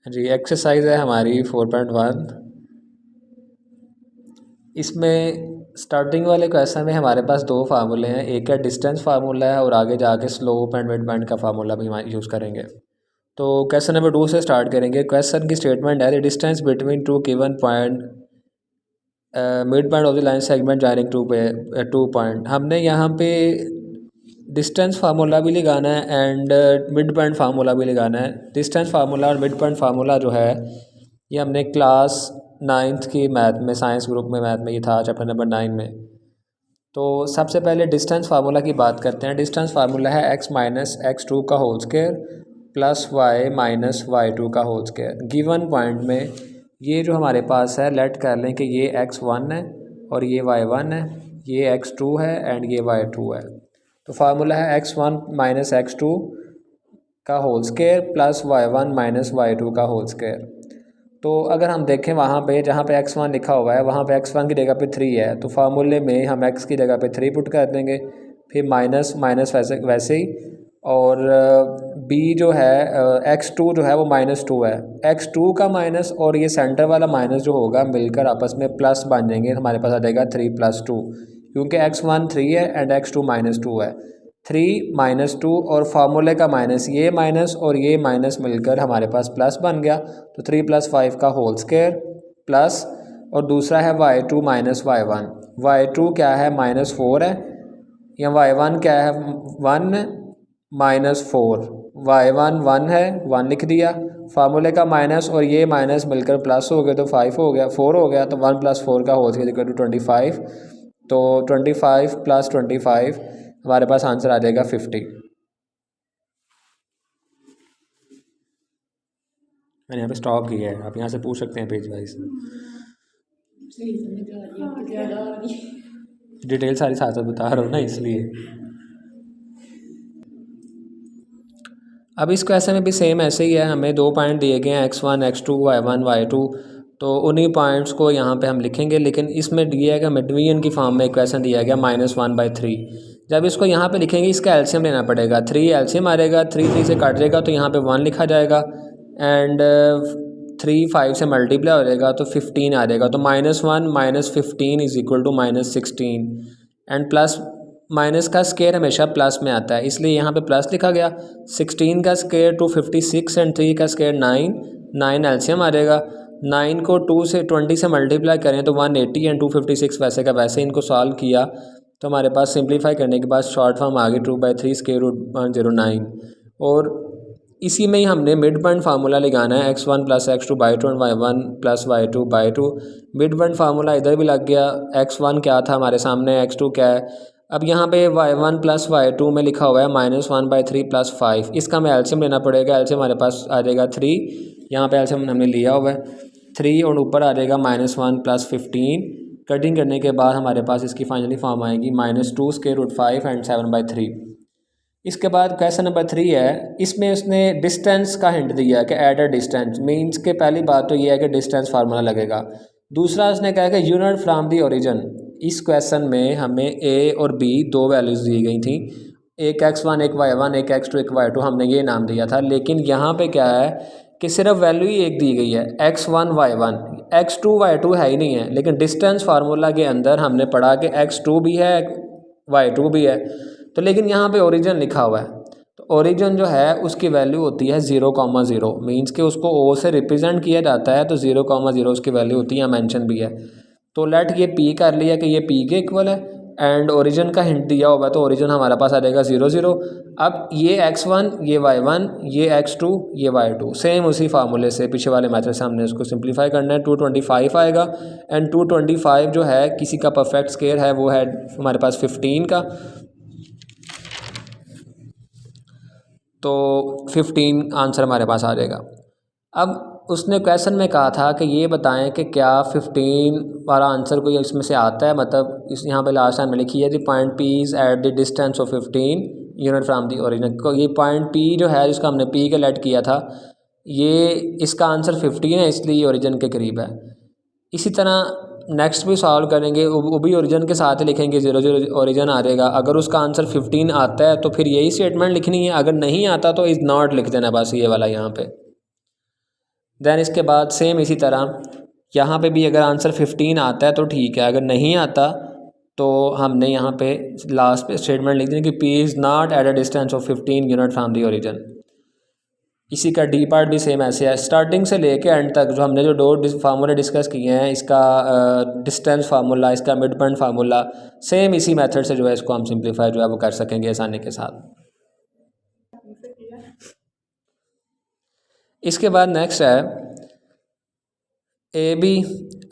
जी, exercise है हमारी 4.1। इसमें स्टार्टिंग वाले क्वेश्चन में हमारे पास दो फार्मूले हैं, एक है डिस्टेंस फार्मूला है और आगे जाके स्लोप एंड मिड पॉइंट का फार्मूला भी यूज़ करेंगे। तो क्वेश्चन नंबर 2 से स्टार्ट करेंगे। क्वेश्चन की स्टेटमेंट है the distance between two given point mid point of the line segment joining two point. हमने यहाँ पे डिस्टेंस फार्मूला भी लगाना है एंड मिड पॉइंट फार्मूला भी लगाना है। डिस्टेंस फार्मूला और मिड पॉइंट फार्मूला जो है ये हमने क्लास 9th की मैथ में, साइंस ग्रुप में मैथ में ये था चैप्टर नंबर 9 में। तो सबसे पहले डिस्टेंस फार्मूला की बात करते हैं। डिस्टेंस फार्मूला है x माइनस x2 का whole square plus y minus y2 का होल स्क्वायर। गिवन पॉइंट में ये जो हमारे पास है, लेट कर लें कि ये x1 है और ये y1 है, ये x2 है एंड ये y2 है। तो फार्मूला है x1 माइनस x2 का whole square plus y1 minus y2 का होल स्क्वायर। तो अगर हम देखें वहाँ पे जहाँ पे x1 लिखा हुआ है वहाँ पे x1 की जगह पे 3 है, तो फार्मूले में हम x की जगह पे 3 पुट कर देंगे, फिर माइनस माइनस वैसे ही, और b जो है x2 जो है वो -2 है। x2 का माइनस और ये सेंटर वाला माइनस जो होगा मिलकर आपस में प्लस बन जाएंगे, हमारे पास आ जाएगा 3 + 2, क्योंकि x1 3 है एंड x2 -2 है। 3 - 2 और फार्मूले का माइनस, ये माइनस और ये माइनस मिलकर हमारे पास प्लस बन गया, तो 3 + 5 का होल स्क्वायर प्लस, और दूसरा है y2 माइनस y1। y2 क्या है -4 है, या y1 क्या है 1 -4, y1 1 है 1 लिख दिया, फार्मूले का माइनस और ये माइनस मिलकर प्लस हो गया तो 5 हो गया, 4 हो गया, तो 1 + 4 का होल स्क्वायर इक्वल टू 25। तो 25 + 25 हमारे पास आंसर आ जाएगा 50। मैंने यहाँ पे स्टॉप किया है, आप यहाँ से पूछ सकते हैं पेज वाइज। डिटेल सारी साथ साथ बता रहा हूँ ना, इसलिए। अब इस क्वेश्चन में भी सेम ऐसे ही है, हमें 2 पॉइंट दिए गए हैं x1 x2 y1 y2, तो उन्हीं पॉइंट्स को यहाँ पे हम लिखेंगे, लेकिन इसमें दिया है कि मिडवियन की फॉर्म में क्वेश्चन दिया गया -1/3। जब इसको यहाँ पे लिखेंगे इसका एलसीएम लेना पड़ेगा, 3 एलसीएम आ जाएगा, 3 3 से काट जाएगा तो यहाँ पे 1 लिखा जाएगा एंड 3 5 से मल्टीप्लाई हो जाएगा तो 15 आ जाएगा। तो -1 - 15 is equal to -16 and plus minus का स्क्वायर हमेशा प्लस में आता है, इसलिए यहाँ पे प्लस लिखा गया। 16 का स्क्वायर 256 एंड 3 का स्क्वायर 9 एलसीएम आ जाएगा। 9 को 20 से मल्टीप्लाई करें तो 180 एंड 256 वैसे का वैसे इनको सॉल्व किया तो हमारे पास सिंप्लीफाई करने के बाद शॉर्ट फॉर्म आ गई 2/3 √109। और इसी में ही हमने मिड पॉइंट फार्मूला लगाना है, x1 + x2/2 and y1 + y2/2। Mid point formula इधर भी लग गया, x1 क्या था हमारे सामने, x2 क्या है। अब यहाँ पे y1 + y2 में लिखा हुआ है -1/3 + 5, इसका हमें एलसीएम लेना पड़ेगा। एलसीएम हमारे पास आ जाएगा 3, यहाँ पे एलसीएम हमने लिया हुआ है 3, और ऊपर आ जाएगा -1 + 15। कटिंग करने के बाद हमारे पास इसकी फाइनली फॉर्म आएगी -2√5 एंड 7/3। इसके बाद क्वेश्चन नंबर 3 है, इसमें उसने डिस्टेंस का हिंट दिया है कि एड अ डिस्टेंस, मीन्स के पहली बात तो ये है कि डिस्टेंस फार्मूला लगेगा। दूसरा उसने कहा कि यूनिट फ्रॉम दी ओरिजिन। इस क्वेश्चन में हमें ए और बी 2 वैल्यूज़ दी गई थी, एक x1 एक y1 एक x2 एक y2, हमने ये नाम दिया था। लेकिन यहाँ पे क्या है कि सिर्फ वैल्यू ही एक दी गई है, x1 y1, x2 y2 है ही नहीं है। लेकिन डिस्टेंस फार्मूला के अंदर हमने पढ़ा कि x2 भी है y2 भी है, तो लेकिन यहाँ पे ओरिजिन लिखा हुआ है, तो ओरिजिन जो है उसकी वैल्यू होती है 0,0, मीन्स कि उसको ओ से रिप्रेजेंट किया जाता है, तो 0,0 उसकी वैल्यू होती है, मेंशन भी है। तो लेट ये पी कर लिया कि ये पी के इक्वल है एंड ओरिजिन का हिंट दिया होगा, तो ओरिजिन हमारे पास आ जाएगा 0 0। अब ये x1 ये y1 ये x2 ये y2, सेम उसी फार्मूले से पीछे वाले मेथड से हमने उसको सिंप्लीफाई करना है। 225 आएगा एंड 225 जो है किसी का परफेक्ट स्क्वायर है, वो है हमारे पास 15 का, तो 15 आंसर हमारे पास आ जाएगा। अब उसने क्वेश्चन में कहा था कि ये बताएं कि क्या 15 वाला आंसर कोई इसमें से आता है, मतलब इस यहाँ पे लास्ट टाइम में लिखी है the point P is at the distance of 15 unit from the origin. को ये पॉइंट पी जो है जिसका हमने पी के लेट किया था, ये इसका आंसर 15 है, इसलिए ये ओरिजिन के करीब है। इसी तरह नेक्स्ट भी सॉल्व करेंगे, वो भी ओरिजिन के साथ ही लिखेंगे, 0 0 ओरिजिन आ जाएगा। अगर उसका आंसर 15 आता है तो फिर यही स्टेटमेंट लिखनी है, अगर नहीं आता तो इज़ नॉट लिख देना बस, ये वाला यहाँ पे। दैन इसके बाद सेम इसी तरह यहाँ पे भी अगर आंसर 15 आता है तो ठीक है, अगर नहीं आता तो हमने यहाँ पे लास्ट पे स्टेटमेंट लिख दी कि P is not at a distance of 15 unit from the origin. इसी का डी पार्ट भी सेम ऐसे है, स्टार्टिंग से लेके एंड तक जो हमने जो दो फार्मूले डिस्कस किए हैं, इसका डिस्टेंस फार्मूला, इसका मिड पॉइंट फार्मूला, सेम इसी मेथड से जो है इसको हम सिंप्लीफाई जो है वो कर सकेंगे आसानी के साथ। इसके बाद नेक्स्ट है A B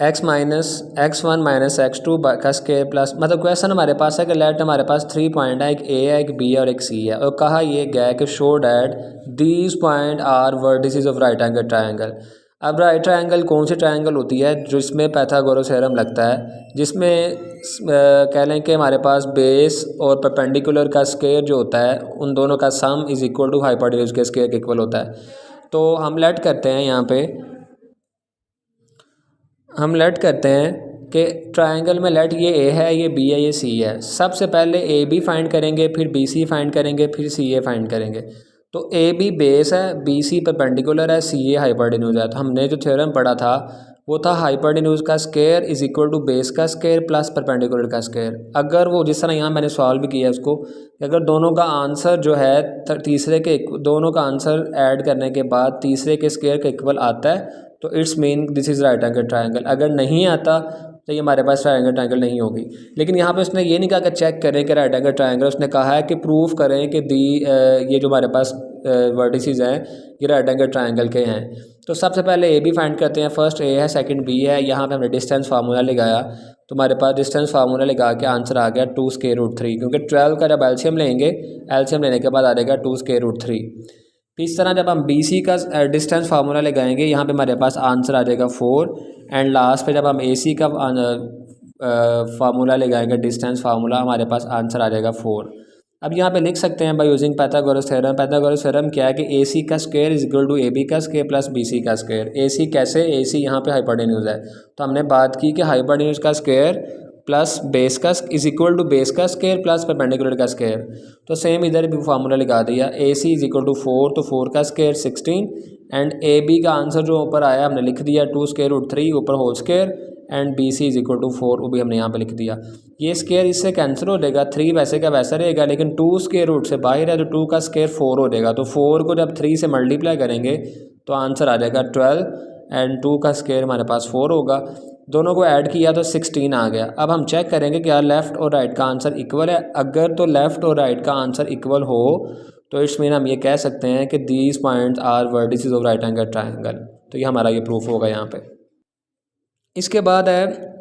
x minus x one minus x two का स्क्वायर प्लस, मतलब क्वेश्चन हमारे पास है कि लेट हमारे पास 3 पॉइंट है, एक ए है, एक बी है और एक सी है, और कहा ये गया है कि show that these point are vertices of right angle triangle. अब राइट ट्रायंगल कौन सी ट्रायंगल होती है जिसमें पाइथागोरस थ्योरम लगता है, जिसमें कह लें कि हमारे पास बेस और परपेंडिकुलर का स्क्वायर जो होता है उन दोनों का sum is equal to hypotenuse के स्क्वायर के इक्वल होता है। तो हम लेट करते हैं यहाँ पे, हम लेट करते हैं कि ट्रायंगल में लेट ये ए है, ये बी है, ये सी है। सबसे पहले ए बी फाइंड करेंगे, फिर बी सी फाइंड करेंगे, फिर सी ए फाइंड करेंगे। तो ए बी बेस है, बी सी परपेंडिकुलर है, सी ए हाइपोटेन्यूज है। तो हमने जो थ्योरम पढ़ा था वो था हाइपोटेन्यूज का square is equal to base का स्क्वायर प्लस परपेंडिकुलर का स्क्वायर। अगर वो जिस तरह यहाँ मैंने सॉल्व भी किया है उसको, अगर दोनों का आंसर जो है तीसरे के दोनों का आंसर ऐड करने के बाद तीसरे के स्क्वायर के इक्वल आता है तो it's mean this is right angle triangle. अगर नहीं आता तो ये हमारे पास राइट एंगल ट्रायंगल नहीं होगी। लेकिन यहाँ पे उसने ये नहीं कहा कि चेक करें कि राइट एंगल ट्रायंगल, उसने कहा है कि प्रूफ करें कि ये जो हमारे पास वर्टिसेस हैं ये राइट एंगल ट्रायंगल के हैं। तो सबसे पहले ए बी फाइंड करते हैं, फर्स्ट ए है सेकंड बी है। यहाँ पे हमने डिस्टेंस फार्मूला लगाया तो हमारे पास डिस्टेंस फार्मूला लगा के आंसर आ गया 2 स्क्वायर रूट 3, क्योंकि 12 का जब एलसीएम लेंगे, एलसीएम लेने के बाद आ जाएगा 2 स्क्वायर रूट 3। इस तरह जब हम बी सी का डिस्टेंस फार्मूला लगाएंगे यहाँ पे हमारे पास आंसर आ जाएगा 4, एंड लास्ट पे जब हम ए सी का फार्मूला लगाएंगे डिस्टेंस फार्मूला, हमारे पास आंसर आ जाएगा 4। अब यहाँ पे लिख सकते हैं by using Pythagoras theorem. Pythagoras theorem क्या है कि ए सी का square is equal to A B का स्क्वायर प्लस बी सी का स्क्वायर। ए सी कैसे, ए सी यहाँ पे हाइपोटेन्यूज है तो हमने बात की कि हाइपोटेन्यूज का स्क्वायर प्लस बेस का इज इक्वल टू बेस का स्क्वायर प्लस परपेंडिकुलर का स्क्वायर। तो सेम इधर भी फार्मूला लगा दिया, ए सी इज इक्वल टू 4, तो 4 का स्क्वायर 16, एंड ए बी का आंसर जो ऊपर आया हमने लिख दिया 2 स्क्वायर रूट 3 ऊपर whole square, and B C is equal to 4 वो भी हमने यहाँ पे लिख दिया। ये स्क्वायर इससे कैंसिल हो जाएगा, 3 वैसे का वैसा रहेगा, लेकिन 2 स्क्वायर रूट से बाहर है तो 2 का स्क्वायर 4 हो जाएगा। तो 4 को जब 3 से मल्टीप्लाई करेंगे तो आंसर आ जाएगा 12, एंड 2 का स्क्वायर हमारे पास 4 होगा। दोनों को ऐड किया तो 16 आ गया। अब हम चेक करेंगे क्या लेफ़्ट और राइट का आंसर इक्वल है। अगर तो लेफ़्ट और राइट का आंसर इक्वल हो तो इट्स मीन हम ये कह सकते हैं कि these points are vertices of right angle triangle. तो ये हमारा ये प्रूफ होगा यहाँ पे। इसके बाद है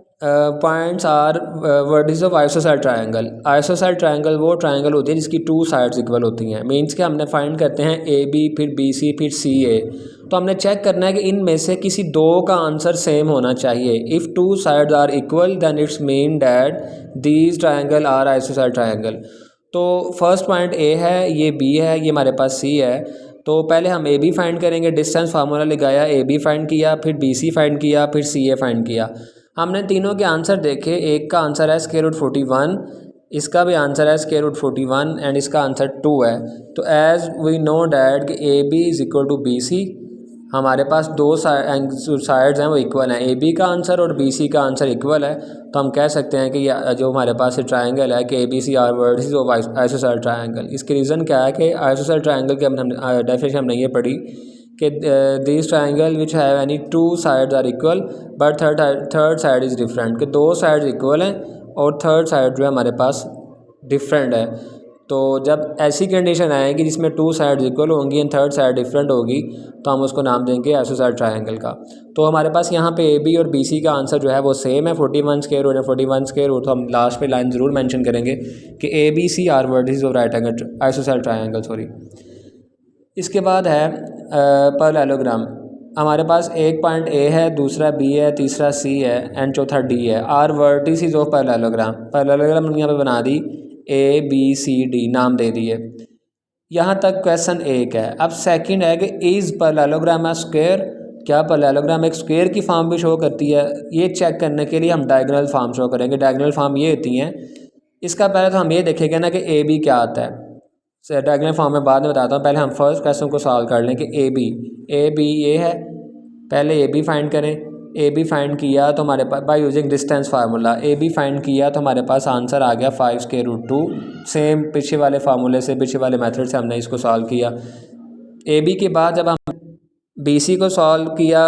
points are vertices of isosceles triangle. Isosceles triangle वो ट्रायंगल होती है जिसकी 2 साइड्स इक्वल होती हैं। मीन्स कि हमने फाइंड करते हैं ए बी फिर बी सी फिर सी ए, तो हमने चेक करना है कि इनमें से किसी दो का आंसर सेम होना चाहिए। If 2 sides are equal then it's mean that these triangle are isosceles triangle. तो फर्स्ट पॉइंट ए है, ये बी है, ये हमारे पास सी है। तो पहले हम ए बी फाइंड करेंगे, डिस्टेंस फार्मूला लगाया, ए बी फाइंड किया, फिर बी सी फाइंड किया, फिर सी ए फाइंड किया। हमने तीनों के आंसर देखे, एक का आंसर है स्क्वायर रूट 41, इसका भी आंसर है स्क्वायर रूट 41, एंड इसका आंसर 2 है। तो एज़ वी नो डैट कि A B is equal to B C, हमारे पास दो साइड्स हैं वो इक्वल हैं, ए बी का आंसर और बी सी का आंसर इक्वल है। तो हम कह सकते हैं कि जो हमारे पास ट्रायंगल है कि A B C are vertices of isosceles triangle. इसके रीज़न क्या है कि आइसोसेलेस ट्रायंगल के हमने डेफिनेशन हमने ये पढ़ी कि this triangle which have any 2 sides are equal but third side is different, कि 2 साइड्स इक्वल हैं और थर्ड साइड जो है हमारे पास डिफरेंट है। तो जब ऐसी कंडीशन आएगी जिसमें 2 साइड्स इक्वल होंगी एंड थर्ड साइड डिफरेंट होगी तो हम उसको नाम देंगे आइसोसेलेस ट्रायंगल का। तो हमारे पास यहाँ पे ए बी और बी सी का आंसर जो है वो सेम है, 41 स्क्वायर रूट है 41 स्क्वायर रूट। तो हम लास्ट पे लाइन ज़रूर मेंशन करेंगे कि A B C are vertices of right angle isosceles triangle, sorry. इसके बाद है पैरेललोग्राम। हमारे पास एक पॉइंट ए है, दूसरा बी है, तीसरा सी है एंड चौथा डी है। Are vertices of parallelogram. Parallelogram हमने यहाँ पे बना दी, ए बी सी डी नाम दे दिए। यहाँ तक क्वेश्चन एक है। अब सेकंड है कि इज़ पैरेललोग्राम अ स्क्वायर, क्या पैरेललोग्राम एक स्क्वायर की फॉर्म भी शो करती है। ये चेक करने के लिए हम डायगोनल फॉर्म शो करेंगे। डायगोनल फॉर्म ये होती हैं, इसका पहले तो हम ये देखेंगे ना कि ए बी क्या आता है। डायगोनल फॉर्म में बाद में बताता हूँ, पहले हम फर्स्ट क्वेश्चन को सॉल्व कर लें कि ए बी ये है, पहले ए बी फाइंड करें। ए बी फाइंड किया तो हमारे पास by using distance formula A B find किया तो हमारे पास आंसर आ गया 5√2। सेम पीछे वाले फार्मूले से, पीछे वाले मेथड से हमने इसको सॉल्व किया। ए बी के बाद जब हम बी सी को सॉल्व किया,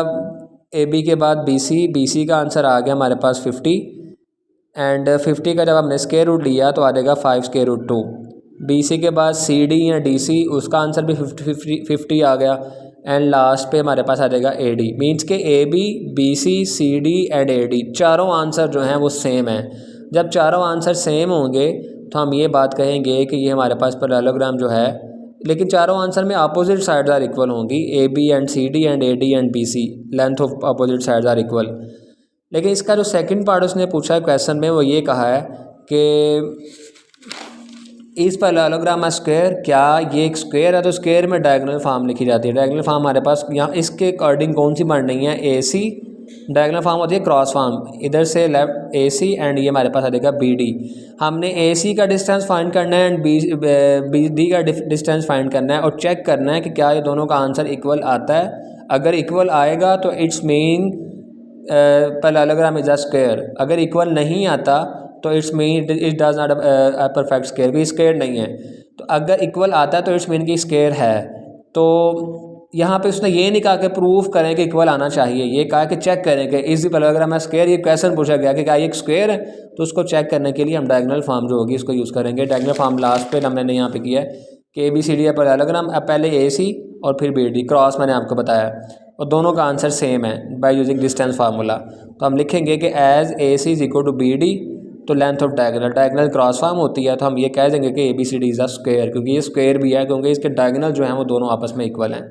ए बी के बाद बी सी का आंसर आ गया हमारे पास 50 एंड 50 का जब हमने स्क्वायर रूट लिया तो आ जाएगा 5√2। बी सी के बाद सी डी या डी सी, उसका आंसर भी 50 आ गया एंड लास्ट पे हमारे पास आ जाएगा ए डी। मीन्स के A B, B C, C D and A D चारों आंसर जो हैं वो सेम हैं। जब चारों आंसर सेम होंगे तो हम ये बात कहेंगे कि ये हमारे पास पैरेललोग्राम जो है, लेकिन चारों आंसर में अपोजिट साइड्स आर इक्वल होंगी। A B and C D and A D and B C, length of opposite sides are equal. लेकिन इसका जो सेकंड पार्ट उसने पूछा है क्वेश्चन में, वो ये कहा है कि इस पैरेललोग्राम स्क्वायर, क्या ये एक स्क्वायर है? तो स्क्वायर में डायगोनल फॉर्म लिखी जाती है। डायगोनल फॉर्म हमारे पास यहाँ इसके अकॉर्डिंग कौन सी बन रही है? ए सी। डायगोनल फॉर्म होती है क्रॉस फॉर्म, इधर से लेफ्ट ए सी एंड ये हमारे पास आ जाएगा बी डी। हमने ए सी का डिस्टेंस फाइंड करना है एंड बी डी का डिस्टेंस फाइंड करना है और चेक करना है कि क्या ये दोनों का आंसर इक्वल आता है। अगर इक्वल आएगा तो it's mean parallelogram is a square. अगर इक्वल नहीं आता तो it's mean it does not a perfect square, भी स्क्वायर नहीं है। तो अगर इक्वल आता है तो इट्स मीन कि स्क्वायर है। तो यहाँ पे उसने ये नहीं कहा कि प्रूफ करें कि इक्वल आना चाहिए, ये कहा कि चेक करें कि इस पैरेललोग्राम स्क्वायर। ये क्वेश्चन पूछा गया कि क्या ये एक स्क्वायर है, तो उसको चेक करने के लिए हम डायगोनल फॉर्म जो होगी उसको यूज़ करेंगे। डायगोनल फॉर्म लास्ट पे मैंने यहाँ पे किया है कि ए बी सी डी है पैरेललोग्राम। अब पहले ए सी और फिर बी डी, क्रॉस मैंने आपको बताया, और दोनों का आंसर सेम है बाय यूजिंग डिस्टेंस फार्मूला। तो हम लिखेंगे कि as A C is equal to B D तो length of diagonal cross form होती है, तो हम ये कह देंगे कि A B C D is a square, क्योंकि ये स्क्वायर भी है क्योंकि इसके डायगोनल जो हैं वो दोनों आपस में इक्वल हैं।